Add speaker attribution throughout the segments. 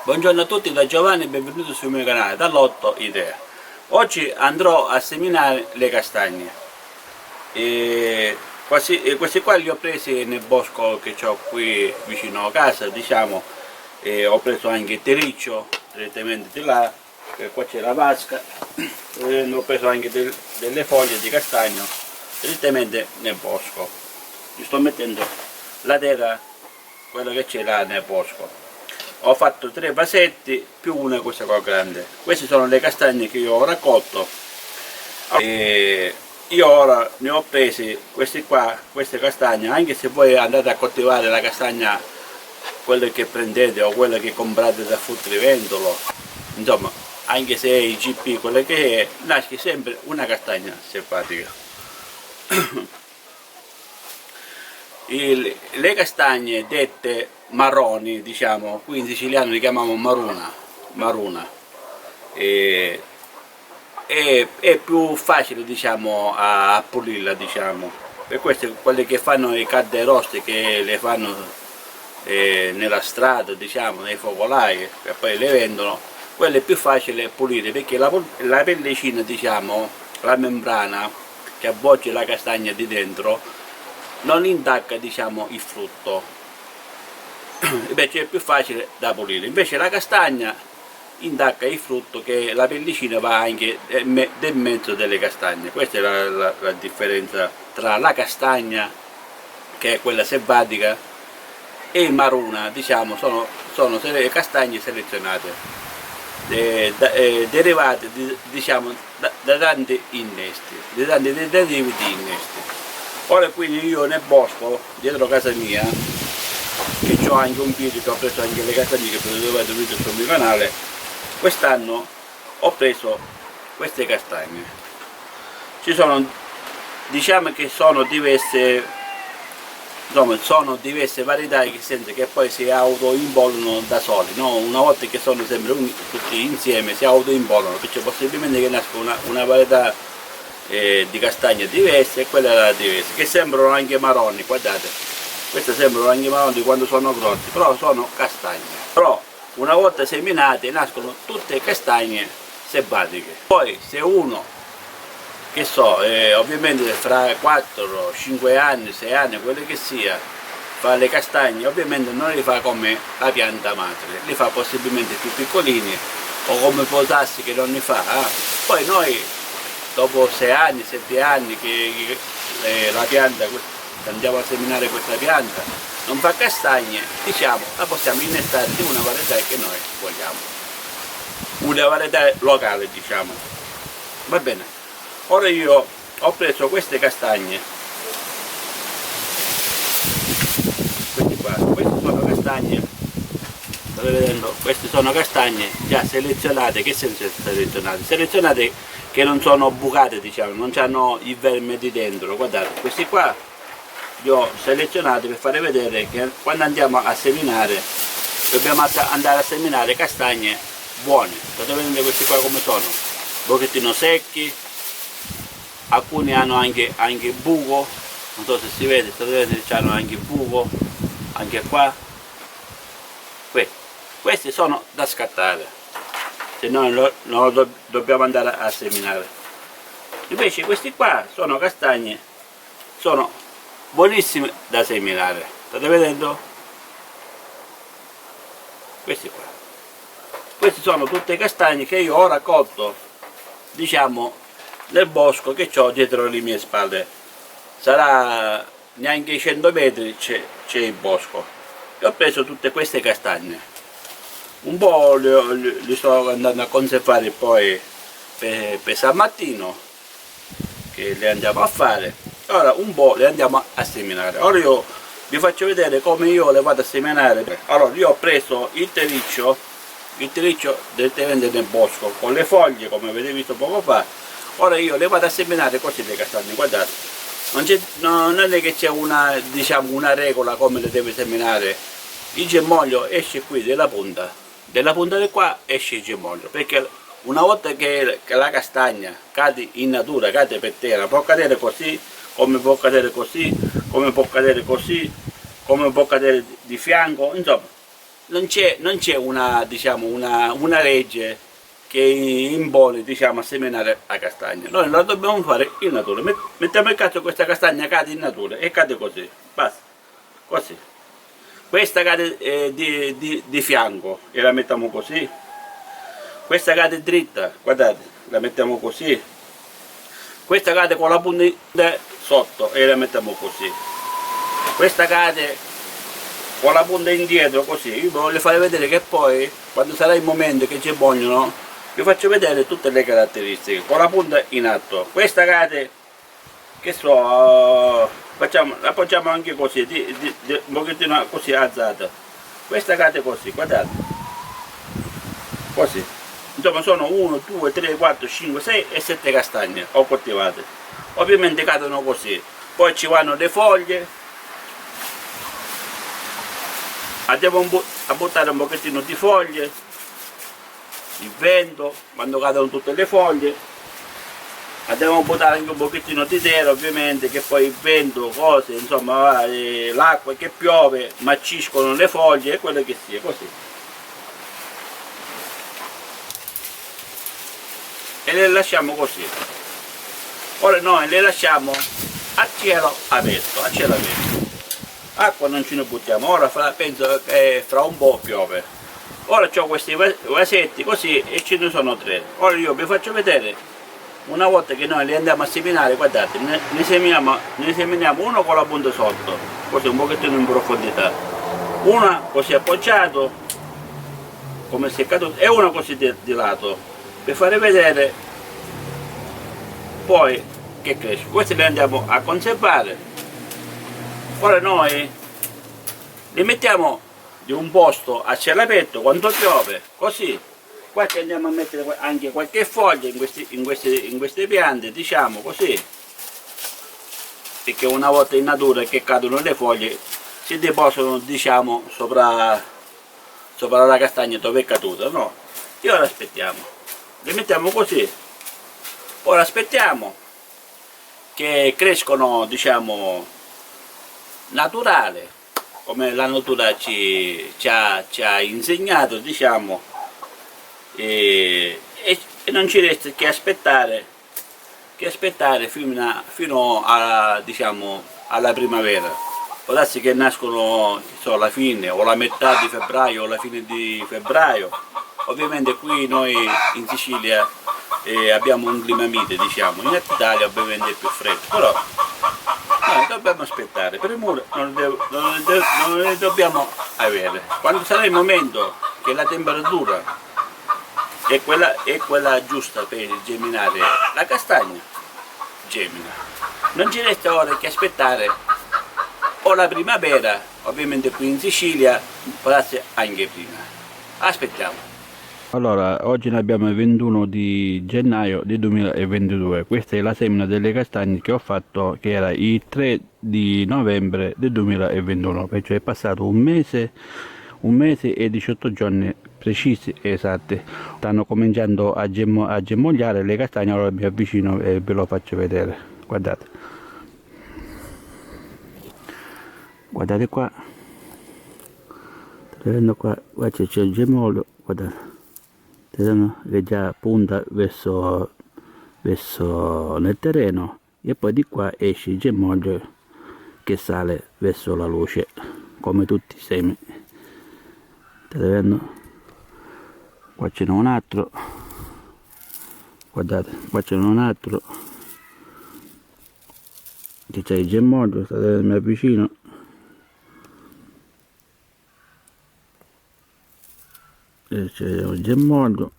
Speaker 1: Buongiorno a tutti da Giovanni e benvenuti sul mio canale dall'Otto Idea. Oggi andrò a seminare le castagne e questi qua li ho presi nel bosco che ho qui vicino a casa, diciamo, e ho preso anche il terriccio direttamente di là, qua c'è la vasca, e ho preso anche delle foglie di castagno direttamente nel bosco. Ci sto mettendo la terra, quella che c'è là nel bosco. Ho fatto 3 vasetti più una questa qua grande. Queste sono le castagne che io ho raccolto e io ora ne ho presi queste qua, queste castagne, anche se voi andate a coltivare la castagna, quelle che prendete o quelle che comprate da fruttivendolo, insomma, anche se è IGP quelle che è, nasce sempre una castagna simpatica. Le castagne dette marroni, diciamo, qui in siciliano li chiamiamo maruna, e è più facile, diciamo, a pulirla, diciamo. Per questo quelle che fanno i calderosti, che le fanno nella strada, diciamo, nei focolai e poi le vendono, quelle è più facile pulire, perché la pellicina, diciamo, la membrana che avvolge la castagna di dentro non intacca, diciamo, il frutto, invece è più facile da pulire. Invece la castagna intacca il frutto, che la pellicina va anche nel mezzo delle castagne. Questa è la differenza tra la castagna, che è quella selvatica, e il maruna, diciamo, sono castagne selezionate, derivate, diciamo, da tanti innesti, da tanti tentativi di innesti. Ora quindi io nel bosco, dietro casa mia, che ho anche un video che ho preso anche le castagne che potete vedere video sul mio canale, quest'anno ho preso queste castagne. Ci sono, diciamo che sono diverse, insomma, sono diverse varietà, che senza che poi si autoimpollinano da soli, no? Una volta che sono sempre tutti insieme si autoimpollinano, perché possibilmente che nasca una varietà di castagne diverse, e quella era diversa, che sembrano anche marroni. Guardate, queste sembrano anche marroni quando sono grossi, però sono castagne. Però una volta seminate nascono tutte castagne selvatiche. Poi se uno, che so, ovviamente fra 4, 5 anni, 6 anni, quello che sia, fa le castagne, ovviamente non li fa come la pianta madre, li fa possibilmente più piccolini, o come potassi che non li fa. Poi noi dopo 6 anni, 7 anni che la pianta, andiamo a seminare questa pianta, non fa castagne, diciamo, la possiamo innestare di una varietà che noi vogliamo, una varietà locale, diciamo. Va bene, ora io ho preso queste castagne, queste sono castagne, state vedendo, queste sono castagne già selezionate. Che senso selezionate? Selezionate che non sono bucate, diciamo, non hanno il verme di dentro. Guardate, questi qua li ho selezionati per fare vedere che quando andiamo a seminare dobbiamo andare a seminare castagne buone. Potete vedere questi qua come sono, un pochettino secchi, alcuni hanno anche buco, non so se si vede, potete vedere che hanno anche buco, anche qua. Questi sono da scattare, se no non lo dobbiamo andare a seminare. Invece questi qua sono castagne, sono buonissime da seminare. State vedendo? Questi qua, questi sono tutte castagne che io ho raccolto, diciamo, nel bosco che ho dietro le mie spalle. Sarà neanche 100 metri c'è il bosco, e ho preso tutte queste castagne. Un po' li sto andando a conservare poi per San Martino, che le andiamo a fare. Ora un po' le andiamo a seminare. Ora io vi faccio vedere come io le vado a seminare. Allora io ho preso il terriccio direttamente nel bosco con le foglie, come avete visto poco fa. Ora io le vado a seminare così le castagne. Guardate, non è che c'è una, diciamo, una regola come le deve seminare. Il germoglio esce qui della punta di qua, esce il germoglio, perché una volta che la castagna cade in natura, cade per terra, può cadere così, come può cadere così, come può cadere così, come può cadere di fianco, insomma, non c'è una, diciamo, una legge che impone, diciamo, a seminare la castagna. Noi la dobbiamo fare in natura. Mettiamo il caso che questa castagna cade in natura e cade così, basta, così. Questa cade di fianco e la mettiamo così. Questa cade dritta, guardate, la mettiamo così. Questa cade con la punta sotto e la mettiamo così. Questa cade con la punta indietro così. Io vi voglio fare vedere che poi, quando sarà il momento che ci vogliono, vi faccio vedere tutte le caratteristiche con la punta in alto. Questa cade, che so, la facciamo anche così, un pochettino così alzata. Questa cade così, guardate, così. Insomma sono 1, 2, 3, 4, 5, 6 e 7 castagne ho coltivate. Ovviamente cadono così. Poi ci vanno le foglie. Andiamo a buttare un pochettino di foglie, il vento, quando cadono tutte le foglie. Andiamo a buttare anche un pochettino di terra, ovviamente, che poi il vento, cose, insomma, l'acqua che piove, macciscono le foglie e quello che sia, così. E le lasciamo così. Ora noi le lasciamo a cielo aperto, acqua non ce ne buttiamo. Ora penso che fra un po' piove. Ora ho questi vasetti così e ce ne sono 3. Ora io vi faccio vedere, una volta che noi li andiamo a seminare, guardate, ne seminiamo uno con la punta sotto, così un pochettino in profondità, una così appoggiato come se è caduto e una così di lato, per fare vedere poi che cresce. Questi li andiamo a conservare. Ora noi li mettiamo di un posto a cielo aperto quando piove, così. Qua ci andiamo a mettere anche qualche foglia in queste piante, diciamo così, perché una volta in natura che cadono le foglie si depositano, diciamo, sopra la castagna dove è caduta, no? E ora aspettiamo, le mettiamo così. Ora aspettiamo che crescono, diciamo, naturale, come la natura ci ha insegnato, diciamo, e non ci resta che aspettare fino a, diciamo, alla primavera. Può darsi che nascono, so, la fine o la metà di febbraio o la fine di febbraio. Ovviamente qui noi in Sicilia abbiamo un clima mite, diciamo, in Italia ovviamente è più freddo, però noi dobbiamo aspettare, per il muro non le dobbiamo avere. Quando sarà il momento che la temperatura è quella giusta per germinare la castagna, germina. Non ci resta ora che aspettare o la primavera, ovviamente qui in Sicilia, può darsi anche prima. Aspettiamo. Allora, oggi ne abbiamo il 21 di gennaio del 2022, questa è la semina delle castagne che ho fatto, che era il 3 di novembre del 2021, perciò è passato un mese e 18 giorni precisi e esatti. Stanno cominciando a germogliare le castagne, allora mi avvicino e ve lo faccio vedere. Guardate qua, state vedendo qua c'è il germoglio, guardate. Che già punta verso nel terreno e poi di qua esce il germoglio che sale verso la luce, come tutti i semi. State vedendo? Qua ce n'è un altro, guardate, qua ce n'è un altro che c'è il germoglio, state vedendo, mi avvicino. C'è il germoglio,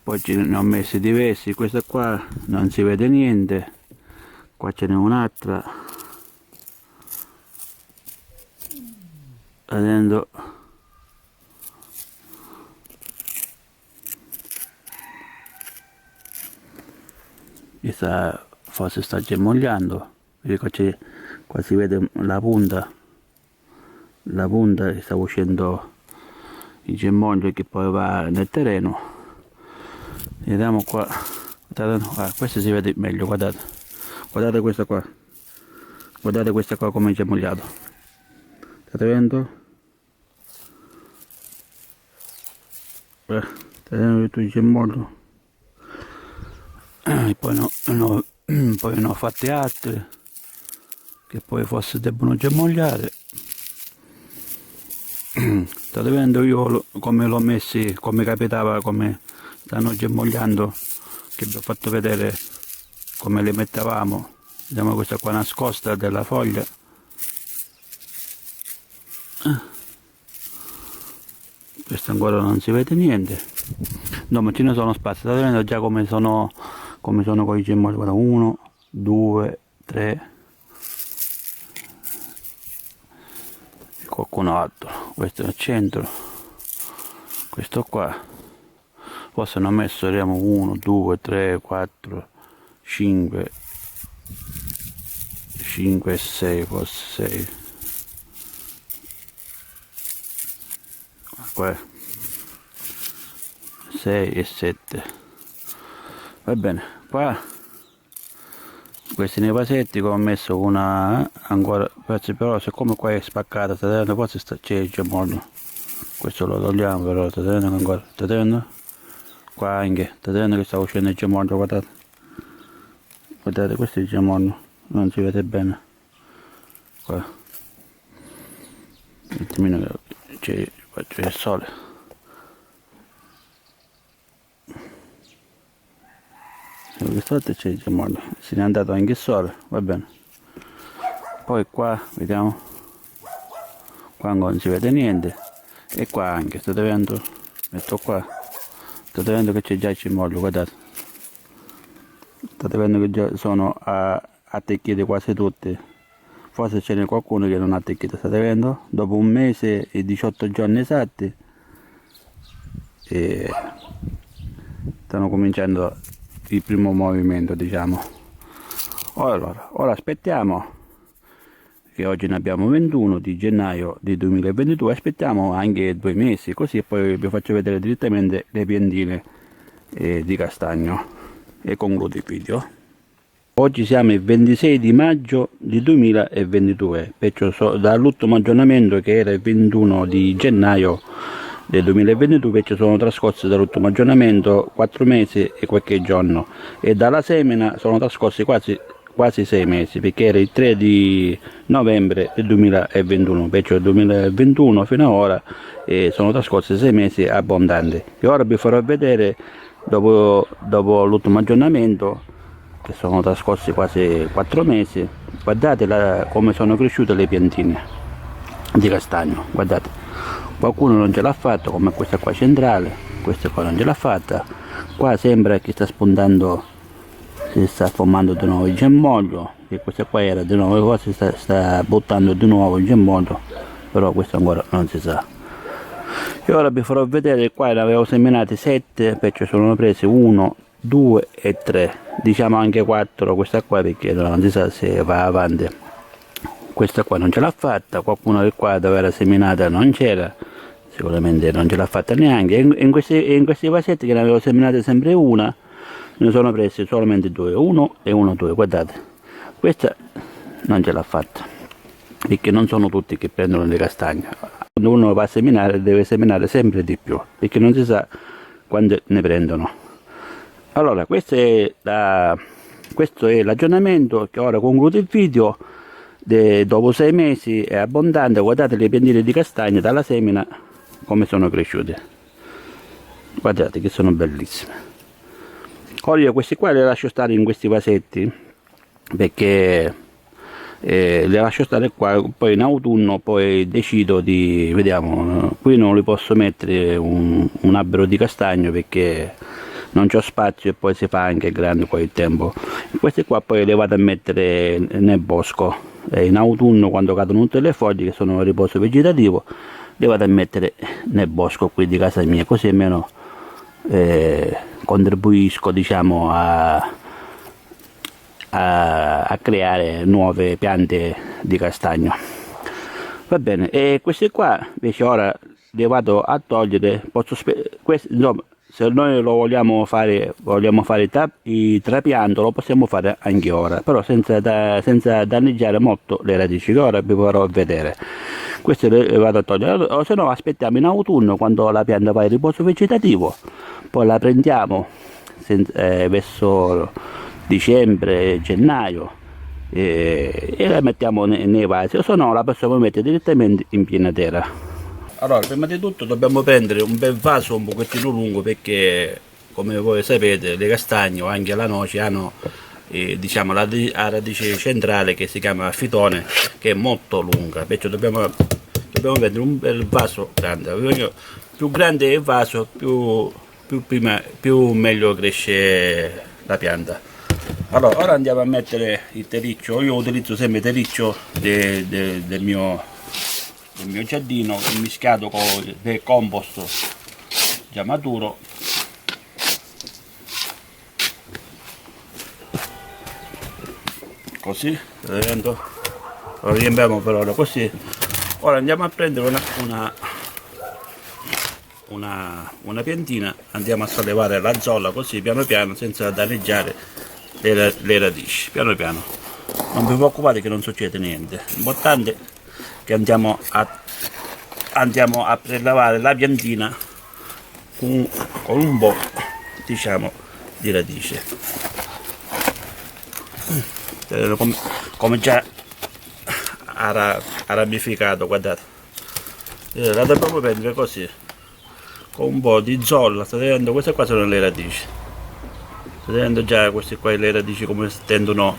Speaker 1: poi ce ne ho messi diversi, questa qua non si vede niente, qua ce n'è un'altra, vedendo, questa forse sta germogliando, perché qua si vede la punta sta uscendo il germoglio che poi va nel terreno. Vediamo qua, guardate, questo si vede meglio, guardate questa qua come è germogliato, state vedendo? State vedendo tutto il gemollo? Poi ne ho fatte altre che poi forse debbono germogliare. State vedendo io come l'ho messi, come capitava, come stanno germogliando, che vi ho fatto vedere come le mettevamo. Vediamo questa qua nascosta della foglia. Questa ancora non si vede niente. No, ma ce ne sono spazi. State vedendo già come sono con i germogli. Guarda, 1, 2, 3 e qualcun altro. Questo è al centro, questo qua. Forse ne ho messo, vediamo, 1, 2, 3, 4, 5 e 6, forse 6. Qua 6 e 7. Va bene, qua questi nei vasetti che ho messo una ancora, però siccome qua è spaccata, state vedendo, forse c'è il gemollo. Questo lo togliamo, però state vedendo ancora, state vedendo? Qua anche, state vedendo che sta uscendo il gemollo, guardate. Guardate, questo è il gemollo, non si vede bene. Qua. Un attimino che c'è il sole. Guardate, c'è il gemollo, se ne è andato anche il sole, va bene. Poi qua, vediamo, qua non si vede niente, e qua anche, state vedendo, metto qua, state vedendo che c'è già il gemollo, guardate. State vedendo che già sono attecchite quasi tutte, forse ce n'è qualcuno che non ha attecchito, state vedendo? Dopo un mese e 18 giorni esatti, e stanno cominciando il primo movimento, diciamo. Allora, ora aspettiamo, che oggi ne abbiamo 21 di gennaio di 2022, aspettiamo anche 2 mesi, così poi vi faccio vedere direttamente le piantine di castagno e concludo il video. Oggi siamo il 26 di maggio di 2022, perciò dall'ultimo aggiornamento che era il 21 di gennaio del 2022, perciò sono trascorsi dall'ultimo aggiornamento 4 mesi e qualche giorno, e dalla semina sono trascorsi quasi 6 mesi, perché era il 3 di novembre del 2021, perciò il 2021 fino ad ora sono trascorsi 6 mesi abbondanti. E ora vi farò vedere dopo l'ultimo aggiornamento, che sono trascorsi quasi 4 mesi, guardate come sono cresciute le piantine di castagno, guardate. Qualcuno non ce l'ha fatto, come questa qua centrale, questa qua non ce l'ha fatta, qua sembra che sta spuntando, si sta formando di nuovo il germoglio, e questa qua era di nuovo, forse sta buttando di nuovo il germoglio, però questo ancora non si sa. E ora vi farò vedere, qua ne avevo seminati 7, perciò sono presi 1, 2 e 3, diciamo anche 4 questa qua, perché non si sa se va avanti. Questa qua non ce l'ha fatta, qualcuno del qua dove era seminata non c'era, sicuramente non ce l'ha fatta neanche. In questi vasetti, che ne avevo seminate sempre una, ne sono presi solamente 2, 1 e 1, 2, guardate. Questa non ce l'ha fatta, perché non sono tutti che prendono le castagne. Quando uno va a seminare deve seminare sempre di più, perché non si sa quando ne prendono. Allora, questo è l'aggiornamento, che ora concludo il video. Dopo 6 mesi è abbondante, guardate le piantine di castagne dalla semina come sono cresciute, guardate che sono bellissime. Ora io questi qua li lascio stare in questi vasetti, perché li lascio stare qua, poi in autunno poi decido di, vediamo, qui non li posso mettere un albero di castagno perché non c'ho spazio, e poi si fa anche grande con il tempo. Questi qua poi li vado a mettere nel bosco, in autunno, quando cadono tutte le foglie, che sono a riposo vegetativo, li vado a mettere nel bosco qui di casa mia, così almeno contribuisco, diciamo, a creare nuove piante di castagno. Va bene, e questi qua invece ora li vado a togliere. Insomma, se noi lo vogliamo fare il trapianto, lo possiamo fare anche ora, però senza danneggiare molto le radici, che ora vi farò vedere. queste le vado a togliere, o se no aspettiamo in autunno quando la pianta va in riposo vegetativo, poi la prendiamo verso dicembre, gennaio e la mettiamo nei vasi, o se no la possiamo mettere direttamente in piena terra. Allora, prima di tutto dobbiamo prendere un bel vaso un pochettino lungo, perché come voi sapete le castagne o anche la noce hanno diciamo la radice centrale che si chiama fitone, che è molto lunga, perciò dobbiamo prendere un bel vaso grande. Più grande è il vaso, più meglio cresce la pianta. Allora, ora andiamo a mettere il terriccio. Io utilizzo sempre terriccio del mio giardino, mischiato con del compost già maturo. Così, vedendo, lo riempiamo per ora così. Ora andiamo a prendere una piantina, andiamo a sollevare la zolla così piano piano, senza danneggiare le radici, piano piano. Non vi preoccupate che non succede niente, l'importante è che andiamo a prelevare la piantina con un po', diciamo, di radice. Come già ha ramificato, guardate, la dobbiamo prendere così con un po' di zolla. State vedendo, queste qua sono le radici, state vedendo già queste qua le radici come tendono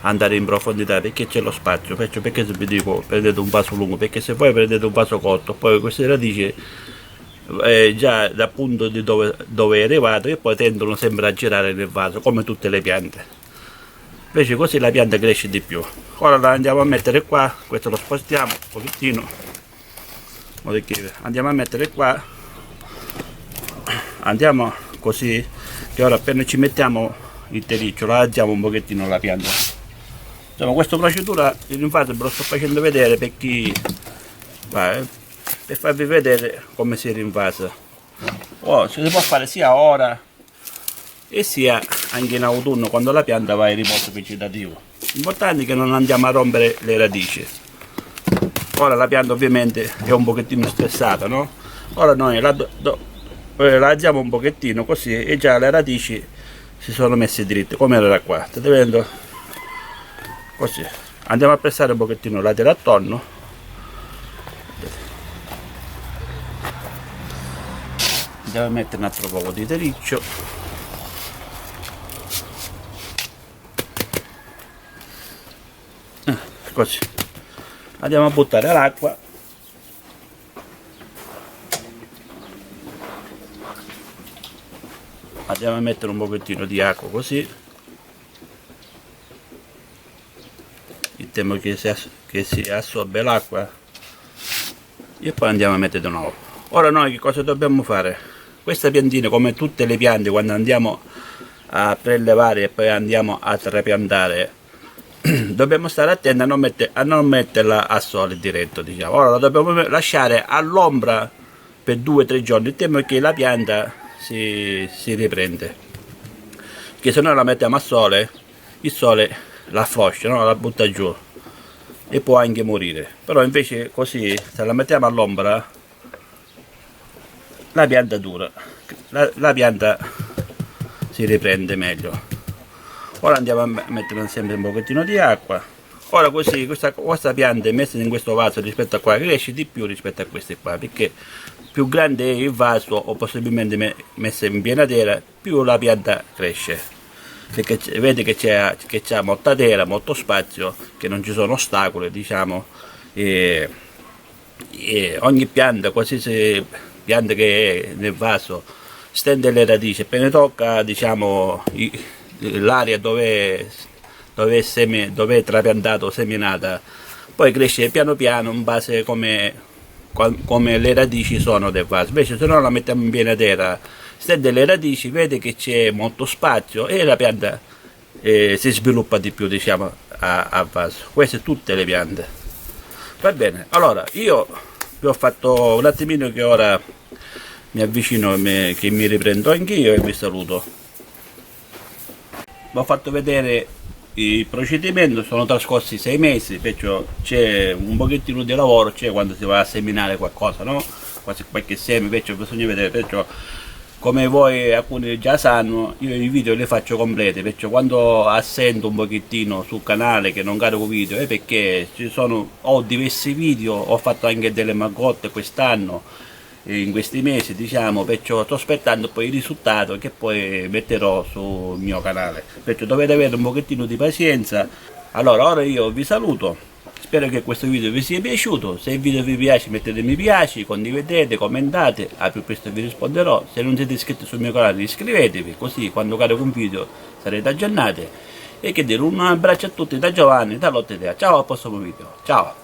Speaker 1: ad andare in profondità, perché c'è lo spazio. Perché se vi dico prendete un vaso lungo, perché se poi prendete un vaso corto, poi queste radici già dal punto di dove è arrivato, e poi tendono sempre a girare nel vaso come tutte le piante. Invece così la pianta cresce di più. Ora la andiamo a mettere qua, questo lo spostiamo un pochettino, andiamo a mettere qua, andiamo così, che ora appena ci mettiamo il terriccio la alziamo un pochettino la pianta. Insomma, questa procedura di rinvasa ve lo sto facendo vedere per farvi vedere come si rinvasa. Si può fare sia ora e sia anche in autunno, quando la pianta va in riposo vegetativo. L'importante è che non andiamo a rompere le radici. Ora la pianta ovviamente è un pochettino stressata, no? Ora noi la alziamo un pochettino così, e già le radici si sono messe dritte, come era qua, state vedendo? Così andiamo a pressare un pochettino la terra attorno. Andiamo a mettere un altro poco di terriccio. Così andiamo a buttare l'acqua, andiamo a mettere un pochettino di acqua così, il tempo che si assorbe l'acqua, e poi andiamo a mettere di nuovo. Ora noi che cosa dobbiamo fare? Questa piantina, come tutte le piante, quando andiamo a prelevare e poi andiamo a trapiantare, dobbiamo stare attenti a non metterla a sole diretto, diciamo. Ora la dobbiamo lasciare all'ombra per 2-3 giorni, il tempo che la pianta si riprende, che se noi la mettiamo a sole, il sole la affloscia, no? La butta giù e può anche morire. Però invece così, se la mettiamo all'ombra, la pianta dura, la pianta si riprende meglio. Ora andiamo a mettere sempre un pochettino di acqua. Ora così questa pianta è messa in questo vaso rispetto a qua, cresce di più rispetto a queste qua, perché più grande è il vaso, o possibilmente messa in piena terra, più la pianta cresce, perché vede che c'è molta terra, molto spazio, che non ci sono ostacoli, diciamo, e ogni pianta, qualsiasi pianta che è nel vaso, stende le radici, appena tocca, diciamo, l'area dove è trapiantato o seminata, poi cresce piano piano in base come le radici sono del vaso. Invece se no la mettiamo in piena terra, stende le radici, vede che c'è molto spazio e la pianta si sviluppa di più, diciamo, a vaso. Queste tutte le piante. Va bene, allora io vi ho fatto un attimino, che ora mi avvicino, che mi riprendo anch'io e vi saluto. Vi ho fatto vedere il procedimento sono trascorsi 6 mesi, perciò c'è un pochettino di lavoro, c'è quando si va a seminare qualcosa, no? Quasi qualche seme, perciò bisogna vedere, perciò come voi alcuni già sanno, io i video li faccio completi, perciò quando assento un pochettino sul canale che non carico video è perché ho diversi video, ho fatto anche delle maggotte quest'anno, in questi mesi diciamo, perciò sto aspettando poi il risultato che poi metterò sul mio canale, perciò dovete avere un pochettino di pazienza. Allora ora io vi saluto, spero che questo video vi sia piaciuto, se il video vi piace mettete mi piace, condividete, commentate, al più presto vi risponderò, se non siete iscritti sul mio canale iscrivetevi, così quando carico un video sarete aggiornati. E che dire, un abbraccio a tutti da Giovanni, da Lotte Idea, ciao al prossimo video, ciao!